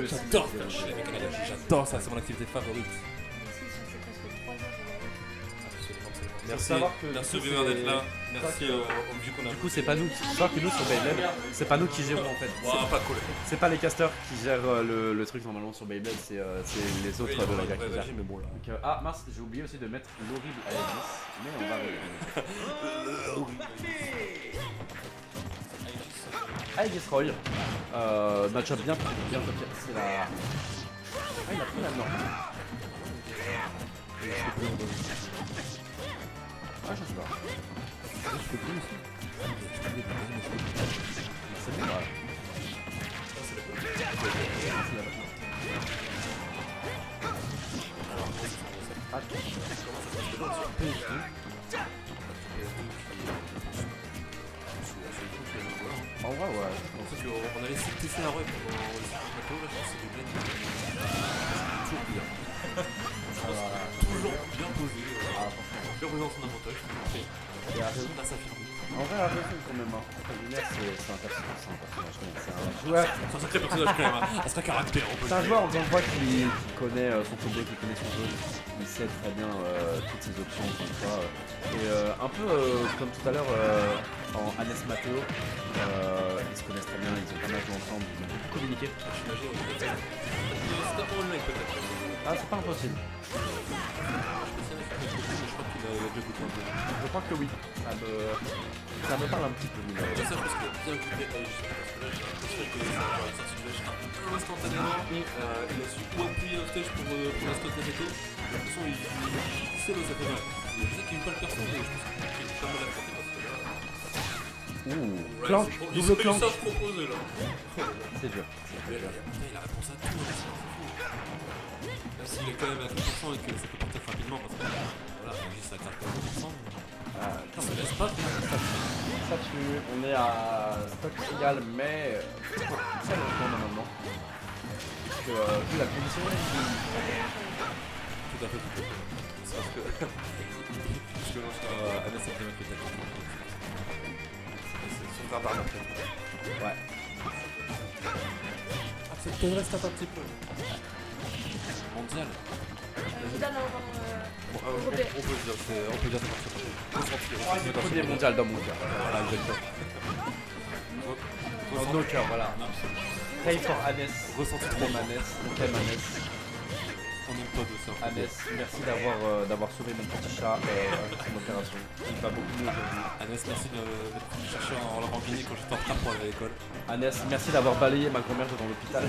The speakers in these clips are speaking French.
aussi. J'adore faire chier les mecs à la j'adore ça, c'est mon activité favorite. Merci savoir que Merci Viveur d'être là, merci au vieux qu'on a. du coup c'est pas nous, savoir que nous sur Beyblade, c'est pas nous qui gérons en fait. Ouah, pas cool. C'est pas les casters qui gèrent le truc normalement sur Beyblade, c'est les autres de la gars qui gèrent. Mais bon là. Donc, ah mince, j'ai oublié aussi de mettre l'horrible à Aegis, mais on va regarder. Aegis Roy, match-up bien copié, c'est la... Ah il a pris la norme. Ah je sais pas. C'est bon ouais. En vrai, ouais. On a laissé tester la rue pour le plateau, là, je pense que c'est du blend. Toujours bien. Toujours bien posé. Bien posé dans son avantage. Il a raison. Là, ça fait En vrai, il a raison quand même. Lumière, c'est un personnage. C'est un joueur. C'est un sacré personnage quand même, un sacré caractère. C'est un joueur, on voit qu'il connaît son combo, qu'il connaît son jeu. Il sait très bien toutes ses options, comme ça. Et un peu comme tout à l'heure en Anes Matteo, ils se connaissent très bien, ils ont pas mal joué ensemble, ils ont beaucoup communiqué. J'imagine, c'est un peu le mec peut-être. Ah, c'est pas impossible. Je crois que oui. Ça me parle un petit peu. C'est ça parce que bien écouté, parce que là j'ai l'impression que genre, il sorti du lèche un peu instantanément. Il a su ou appuyer un stage pour la stock de Neto. J'ai l'impression qu'il sait le ça fait mal. Je sais qu'il n'est pas le perso, mais je pense qu'il est pas mal affronté parce que là. Ouh, planque, double planque. Ça se propose là. C'est dur. Il a réponse à tout. Même s'il est quand même à 4% et que ça peut partir rapidement parce que voilà, juste à 4%. Ça se laisse pas faire. Ça tue, on est à stock égal, mais très longtemps normalement. Parce que vu la condition, Tout à fait. C'est parce que. Parce que moi je suis à Anas après mettre le tac. C'est super barbe après. ouais. Ah, c'est peut-être reste un petit peu. Mondial. On peut dire c'est parti. Premier mondial dans mon cœur. Voilà, exactement. Dans nos cœurs, voilà. Pray for Anes. Ressenti trop Anem Anes. On t'aime Anes. On aime pas de ça. Anes, merci d'avoir sauvé mon petit chat avec son opération. Il va beaucoup mieux aujourd'hui. Anas, merci de me chercher en Lamborghini quand j'étais en retard pour aller à l'école. Anes, merci d'avoir balayé ma grand-mère dans l'hôpital.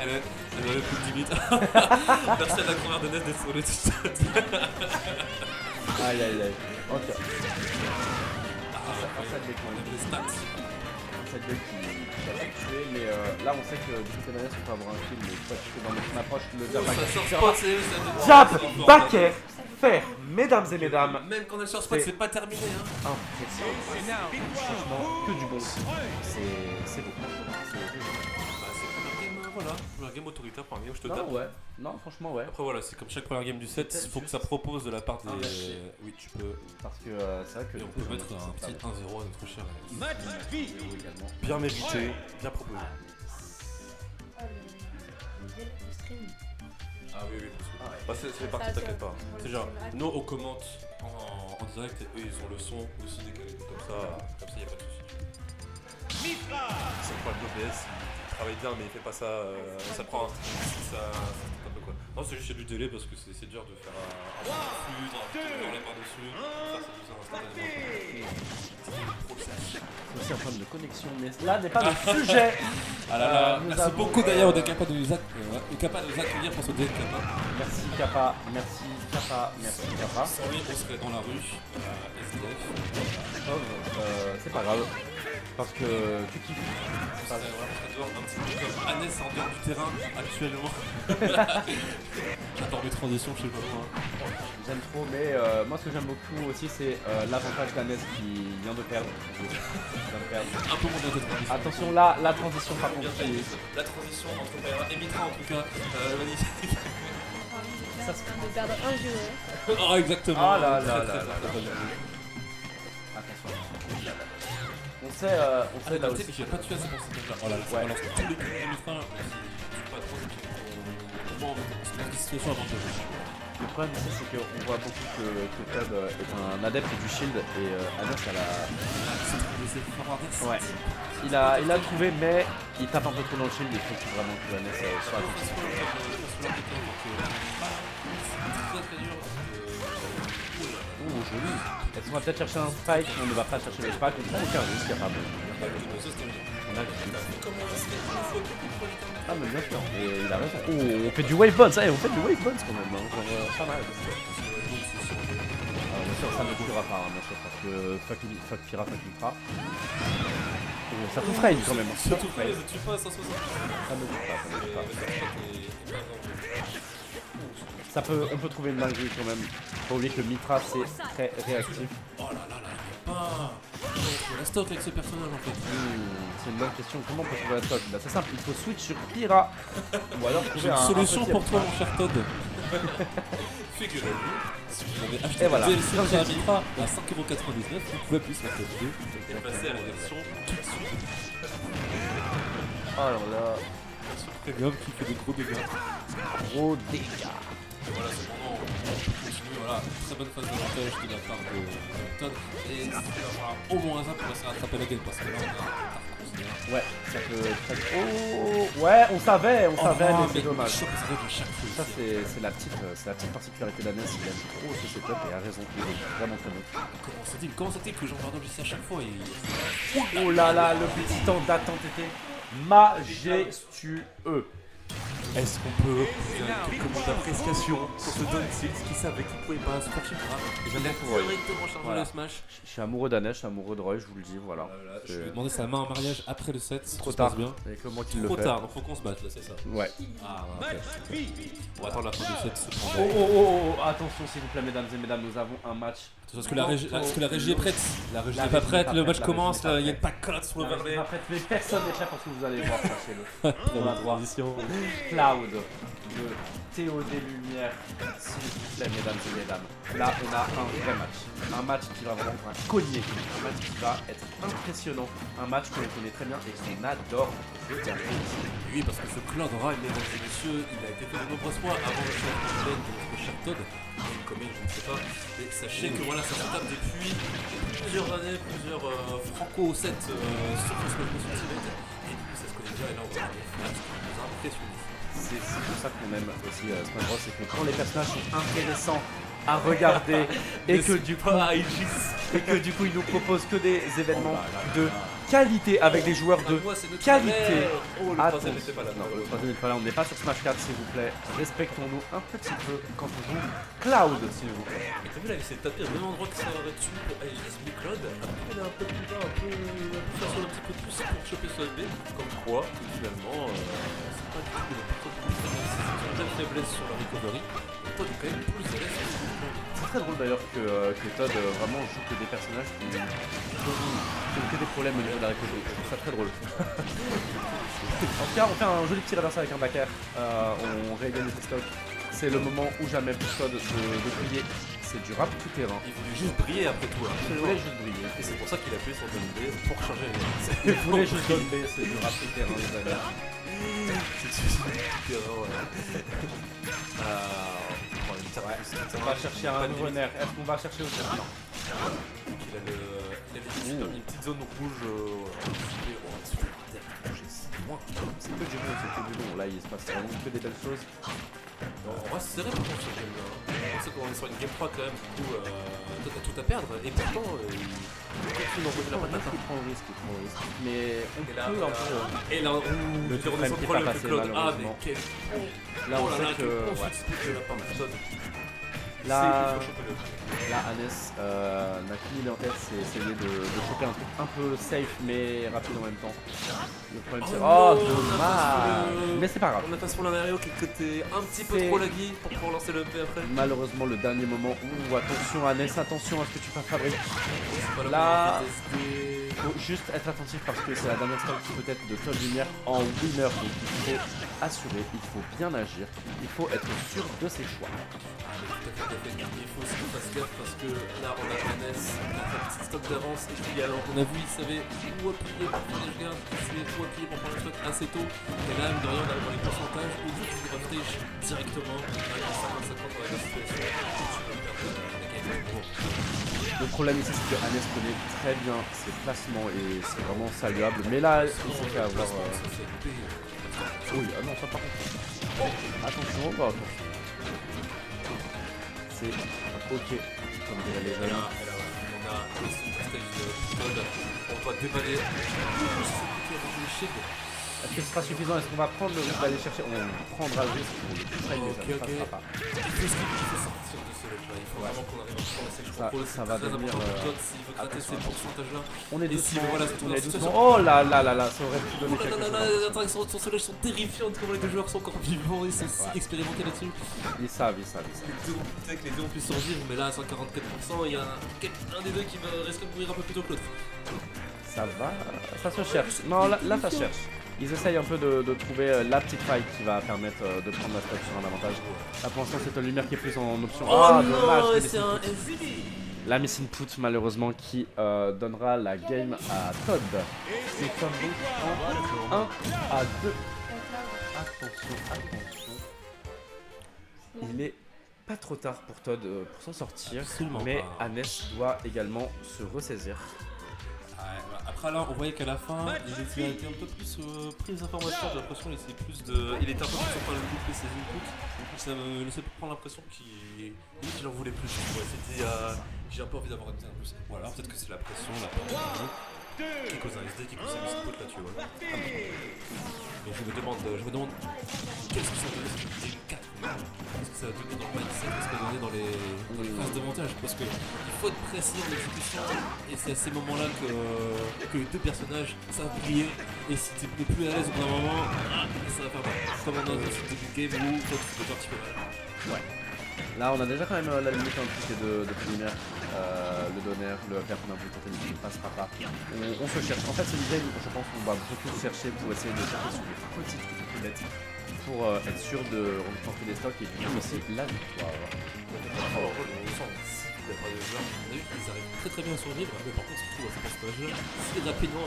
Elle avait plus de limite. Merci à la grand-mère de Ness d'être sauvée tout ça. Aïe aïe aïe. Ok. On aime les stats. Cette gueule qui a tué, mais là on sait que du côté Manès on peut avoir un kill, mais toi tu fais dans mon approche le jab Ça backer. sort pas, c'est. Jab backer faire, mesdames et mesdames. Même quand elle sort spot, c'est pas terminé. Hein. Ah, franchement, que du bon. C'est beau. Voilà, la game autoritaire pour un game, je te Non, tape. ouais. Non, franchement, ouais. Après, voilà, c'est comme chaque première game du set, il faut que ça propose de la part des. Oui, tu peux. Parce que c'est vrai que. Et on peut mettre un petit 1-0 à notre cher. également. Bien mérité, bien proposé. Ah oui, oui, parce que c'est parti, t'inquiète pas. C'est genre, nous on commente en direct et eux ils ont le son aussi décalé. Comme ça, y a pas de soucis. C'est quoi le OBS, il travaille bien mais il fait pas ça, ça prend un peu quoi. Non, c'est juste qu'il y a du délai parce que c'est dur de faire un flux, dans les par-dessus, faire tout ça instantanément. C'est aussi un problème de connexion, mais là n'est pas le sujet. Ah là là, merci beaucoup d'ailleurs d'être capable de nous accueillir pour ce date Kappa. Merci Kappa, merci Kappa, merci Kappa. Sans lui, on serait dans la rue, SDF. C'est pas grave. Parce que tu kiffes. Ça serait vraiment un petit peu comme Anes en dehors du terrain actuellement. J'adore mes transitions, je sais pas moi. J'aime trop, mais moi ce que j'aime beaucoup aussi c'est l'avantage d'Anes qui vient de perdre. Un peu moins de transition. Attention là, la transition par contre. La transition entre Bayern et Mitra en tout cas, magnifique. Ça se de perdre un joueur. Oh exactement. Ah là là Très, là très, là. très, très bien. Attention. On sait là aussi. J'ai pas tué assez pour cette là. Oh là là, ça Ouais. balance tous les coups de Mitra. Comment on se met dans cette situation avant de jouer? Le problème aussi, c'est qu'on voit beaucoup que Todd est un adepte du shield et Anas a la. Ouais. Il a trouvé, mais il tape un peu trop dans le shield. Il faut vraiment que Anas soit attentif. Ouh, joli. Est-ce qu'on va peut-être chercher un spike? On ne va pas chercher le spike, on prend aucun risque, il n'y a pas de. On a ah, mais bien sûr, et il a raison. Oh, on fait du wave bounce, on fait du wave bounce quand même, hein. Genre, pas mal. Bien sûr, ça ne tuera pas, bien sûr, parce que fuck Fira, fuck Ultra. Oh, ça tout frame quand même. Ça tout frame, ça tue pas à 160. Ça ne tue pas. On peut trouver une dinguerie quand même. Faut oublier que Mitra c'est très réactif. Oh là là là, il n'y a pas la stock avec ce personnage en fait. C'est une bonne question. Comment on peut trouver la stock? Bah, c'est simple, il faut switch sur Pyrrha. Ou alors trouver une solution pour toi, mon cher Todd. Figurez-vous, si vous avez acheté voilà. le DLC de Mitra à 5,99€, vous pouvez appuyer sur la touche 2 et passer à la version tout de suite. Alors là, Version premium qui fait des gros dégâts. gros dégâts. Et voilà, c'est vraiment on peut continuer, voilà, très bonne phase d'avantage de la part de Todd. Et il va falloir au moins ça pour essayer de rattraper la game parce que là on a un retard considérable. Ouais, ça peut. Oh, ouais, on savait, mais c'est dommage. Ça c'est la petite particularité d'Anas, il aime trop ce setup et a raison, il est vraiment très bon. Comment c'était que Jean Bardot ici à chaque fois et... Oh là là, le petit temps d'attente était majestueux. Est-ce qu'on peut quelques mots d'appréciation pour ce Don Six qui savait qu'il pouvait pas se faire chez moi? J'aime bien pour Roy. Directement chargé Voilà. le Smash. Je suis amoureux d'Anas, je suis amoureux de Roy, je vous le dis, voilà. Je lui ai demandé sa main en mariage après le set. Si Trop tout se passe tard, bien. avec le moi qui le Trop fait. tard, donc faut qu'on se batte là, c'est ça. Ouais. Ah, ouais, ok. On va attendre la fin du set. Oh, attention s'il vous plaît, mesdames et mesdames, nous avons un match. Est-ce que la régie est prête? La régie n'est pas prête, le match commence, il y a une pancade sur le verlet. Mais personne n'est prêt parce que vous allez voir, sachez-le. Dans la transition. Cloud de Théo des Lumières, s'il vous plaît, mesdames et mesdames. Là, on a un vrai match. Un match qui va vraiment un cogner. Un match qui va être impressionnant. Un match que l'on connaît très bien et qu'on adore. Oui, parce que ce clan de Rhyme, mesdames et messieurs, il a été fait de nombreuses fois avant le choix de notre cher Todd. Comme je ne sais pas. Et sachez que voilà, ça se tape depuis plusieurs années, plusieurs franco-sets sur Smash Bros Ultimate. Et du coup, ça se connaît bien. Et là, on va aller faire ce qui nous a impressionné. C'est pour ça qu'on aime aussi Smash Bros, c'est que quand les personnages sont intéressants à regarder et que du coup ils nous proposent que des événements de qualité avec des joueurs de qualité. Oh, le troisième n'était pas là. Non, le troisième n'est pas là, on n'est pas sur Smash 4 s'il vous plaît. Respectons-nous un petit peu quand on joue Cloud s'il vous plaît. T'as vu là, il essaie de taper au même endroit que ça aurait tué pour aller juste Cloud. Après, il est un peu plus bas, un peu faire sur un petit peu plus pour choper ce B. Comme quoi, finalement, c'est pas du tout de n'importe quoi. C'est une vraie faiblesse sur la recovery. Et toi, t'es quand même plus à l'aise sur le Cloud. C'est très drôle d'ailleurs que Todd vraiment joue que des personnages qui ont que des problèmes au niveau de la recovery. Je trouve ça très drôle. En tout cas, on fait un joli petit reversal avec un backer. On réégalise les stocks. C'est le moment ou jamais pour Todd de briller. C'est du rap tout terrain. Il voulait juste briller après tout. Hein. Il voulait juste briller. Et c'est pour ça qu'il a appuyé sur Don B pour changer les Il voulait juste donner, c'est du rap tout terrain, les amis. C'est terrain, ouais. On va chercher un nouveau nerf. Est-ce qu'on va chercher aussi? Non. Il avait une petite zone rouge. C'est que du bon, c'est que du bon. Là, il se passe vraiment que des belles choses. En vrai, c'est vrai pour ce game-là. On sait qu'on est sur une game 3 quand même, du coup, t'as tout à perdre. Et pourtant, il continue d'envoyer la patate. Il prend le risque, Mais on peut un peu. Et là, le tir de son problème avec Claude. Ah, mais quel. Là, on sait que. De la part de Todd. Là, Anas n'a qu'une idée en tête, c'est essayer de choper un truc un peu safe mais rapide en même temps. Le problème c'est... Oh, dommage. Mais c'est pas grave. On a passé pour l'Amario qui est côté un petit peu trop laggy pour pouvoir lancer le P après. Malheureusement, le dernier moment. Ouh, attention Anas, attention à ce que tu fasses fabriquer. Là, faut juste être attentif parce que c'est la dernière stock peut-être de Todd Lumière en winner. Donc il faut assurer, il faut bien agir, il faut être sûr de ses choix. Il faut aussi qu'on fasse gaffe parce que là on a Anas, on a un petit stock d'avance et puis alors on a vu il savait où appuyer pour finir le garde, il savait où appuyer pour prendre le stock assez tôt et là mine de rien on arrive dans les pourcentages directement à 50-50 dans la situation et tu peux perdre la game. Bon. Le problème ici, c'est que Anes connaît très bien ses placements et c'est vraiment saluable. Mais là, il s'est fait avoir. Oui, ah non, ça par contre. Attention, bah, attention. C'est ok, comme dirait les Et jeunes. là, on a aussi une stage de Todd. On doit déballer. Est-ce que ce sera suffisant? Est-ce qu'on va prendre le risque d'aller chercher? On prendra le risque pour le plus près, mais ça ne passera pas. Il faut sortir de ce là. Il faut vraiment qu'on arrive à prendre cette contrôle. Ça va devenir. S'il veut gratter ces pourcentages-là. On est Et si, doucement, voilà, on est doucement. Oh là là là là, ça aurait pu donner quelque chose. Les interactions sur ce là sont terrifiantes. Comment les deux joueurs sont encore vivants. Ils sont si expérimentés là-dessus. Ils savent. Peut-être que les deux ont pu survivre, mais là à 144%, il y a un des deux qui risque de mourir un peu plus tôt que l'autre. Ça va, ça se cherche. Non, là ça cherche. Ils essayent un peu de trouver la petite faille qui va permettre de prendre la stop sur un avantage. Là pour l'instant c'est une lumière qui est plus en option. Dommage, c'est un SVD. la miss input malheureusement qui donnera la game à Todd. C'est comme donc en 1 à 2. Attention. Il est pas trop tard pour Todd pour s'en sortir. Absolument mais pas. Anes doit également se ressaisir. Après là on voyait qu'à la fin il a été un peu plus pris d'informations, j'ai l'impression qu'il était plus de. Il était un peu plus sur le loop et ses inputs. Ça me laissait prendre l'impression qu'il en voulait plus. Ouais, c'était j'ai un peu envie d'avoir un peu plus. Voilà, peut-être que c'est la pression, la peur qui cause un SD, qui cause un input là tu vois. Mais je me demande qu'est-ce que ça va donner sur le 4. Qu'est-ce que ça va donner dans le mindset, qu'est-ce que ça va donner dans les phases d'avantage. Parce qu'il faut être précis en exécution et c'est à ces moments-là que les deux personnages savent briller. Et si tu n'es plus à l'aise au bout d'un moment, ça va faire mal. Comme on a dans ce début de game où toi tu peux faire un petit peu mal. Ouais. Là on a déjà quand même la limite impliquée de primaire, le donner, le faire qu'on a voulu tenter mais qui ne passera pas. On se cherche. En fait c'est une game, je pense qu'on va beaucoup chercher pour essayer de chercher sur des petites bêtes pour être sûr de rencontrer des stocks et du coup aussi la victoire. On a vu qu'ils arrivent très bien à survivre, mais par contre surtout à ce passage-là, si rapidement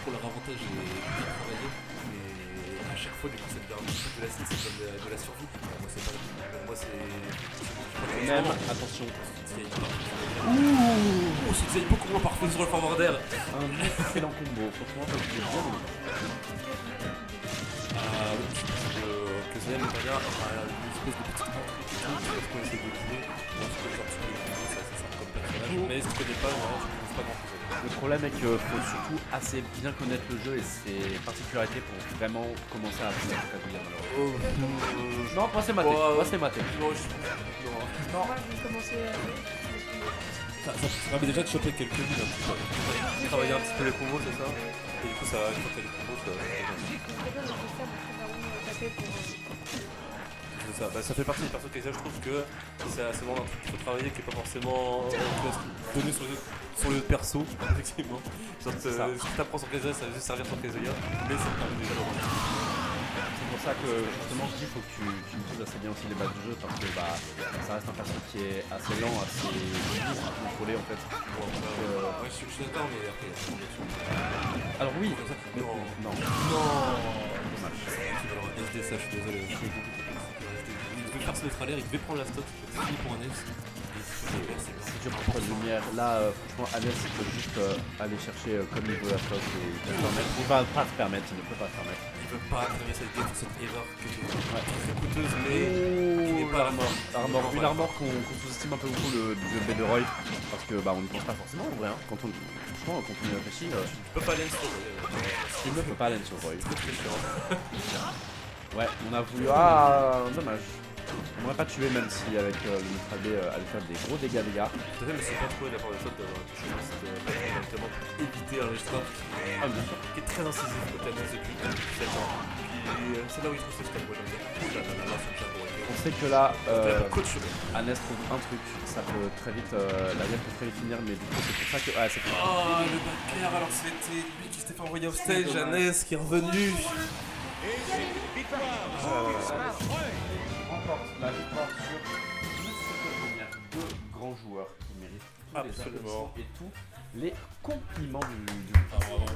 pour leur avantage est bien travaillé, mais à chaque fois du coup ça devient un peu de la suite, c'est comme de la survie. Moi c'est pas moi c'est. Même, attention. Ouh, c'est beaucoup moins parfait sur le forward d'air. Un excellent combo, franchement ça fait bien. Que ça aime derrière une espèce de petite entrée qui est qu'on essaie de jouer. Moi je peux genre tu peux jouer, c'est assez simple comme personnage. Mais si tu connais pas, non, tu ne trouves pas grand chose. Le problème est qu'il faut surtout assez bien connaître le jeu et ses particularités pour vraiment commencer à apprendre à Kaguya malheureusement. Non, moi c'est maté. Moi c'est maté. Non, non. Moi, je vais commencer Ça permet déjà de choper quelques villes un petit peu. Travailler un petit peu les combos, c'est ça? Et du coup, ça, une fois que t'as les combos, c'est ça. Bah, ça fait partie des persos Kaisa, je trouve que c'est vraiment un truc qu'il faut travailler qui est pas forcément donné sur le perso, effectivement. Genre, ce que t'apprends sur Kaisa, ça va juste servir sur Kazuya, mais ça te permet déjà de remonter. C'est pour ça que justement je dis qu'il faut que tu maîtrises assez bien aussi les bases du jeu parce que bah, ça reste un perso qui est assez lent, assez difficile à contrôler en fait. Ouais, je suis d'accord, mais après il y a trop d'options. Alors oui, Non. Dommage. Alors, SD, ça, je suis désolé. Il devait faire ce neutralaire, il devait prendre la stock, il devait pour un S. C'est dur pour de lumière. Là, franchement, Anes il peut juste aller chercher comme il veut la stock et il peut se permettre. Il va pas se permettre, il ne peut pas se permettre. Il veut pas traverser cette game pour cette erreur qui est très coûteuse, mais qui n'est pas l'armor. Une armor qu'on sous-estime un peu beaucoup du jeu B de Roy parce que bah on n'y pense pas forcément en vrai. Hein. Franchement, quand on y réfléchit, tu peux pas aller sur il ne peut pas aller sur Roy. c'est très chiant. Ouais, on a voulu. Ah, dommage. On m'aurait pas tué même si avec le Mitra B allait faire des gros dégâts les gars. Tout à fait, mais c'est pas trop de la part de Todd d'avoir touché cette directement pour éviter un restart qui est très incisif peut-être depuis 7 ans. Puis c'est là où il trouve ses steps, moi j'aime bien. On sait que là, coach. Anes trouve un truc, ça peut très vite, la game peut très vite finir, mais du coup c'est pour ça que. Ah, c'est pour ça. Oh, le backer, alors c'était lui qui s'était fait envoyer off stage, Anes qui est revenu. Remporte la victoire sur deux grands joueurs qui méritent tous les applaudissements et tous les compliments du Ah, bravo.